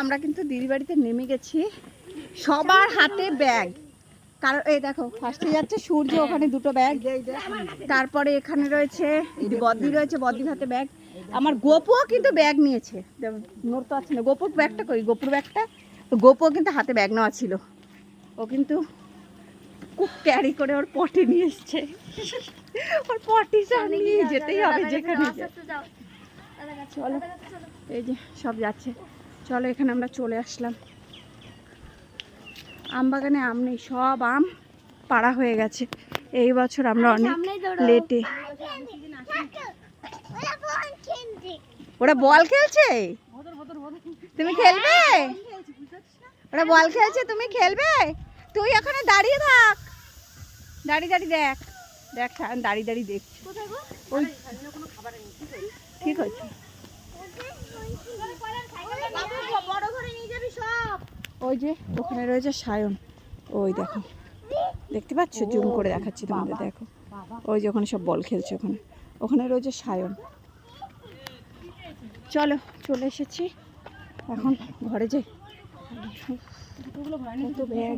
আমরা কিন্তু দিদি বাড়িতে নেমে গেছি। সবার হাতে ব্যাগ, কারণ এই দেখো ফার্স্টে যাচ্ছে সূর্য, ওখানে দুটো ব্যাগ, তারপরে এখানে রয়েছে বদ্দি রয়েছে, বদ্দির হাতে ব্যাগ। আমার গোপুও কিন্তু ব্যাগ নিয়েছে, নোট তো আছে না। গোপুর ব্যাগটা কই, গোপুর ব্যাগটা, তো গোপুও কিন্তু হাতে ব্যাগ নেওয়া ছিল। ও কিন্তু খুব ক্যারি করে ওর পটি নিয়ে এসছে। ওর পটি সব নিয়ে যেতেই হবে যেখানে। চলো, এই যে সব যাচ্ছে। চলো, এখানে আমরা চলে আসলাম। আম বাগানে আম নেই, সব আম পাড়া হয়ে গেছে। এই বছর আমরা অনেক লেটে। ওরা বল খেলছে, তুমি খেলবে? ওরা বল খেলছে, তুমি খেলবে? তুই এখানে দাঁড়িয়ে থাক, দাঁড়িয়ে দাঁড়িয়ে দেখ, দেখ দাঁড়িয়ে দাঁড়িয়ে দেখছি। ওই ঠিক আছে, ওই যে ওখানে রয়েছে সায়ন, ওই দেখো, দেখতে পাচ্ছ? জুম করে দেখাচ্ছি তোমাদের, দেখো ওই যে ওখানে সব বল খেলছে, ওখানে ওখানে রয়েছে সায়ন। চলো, চলে এসেছি, এখন ঘরে যাই। কত ব্যাগ।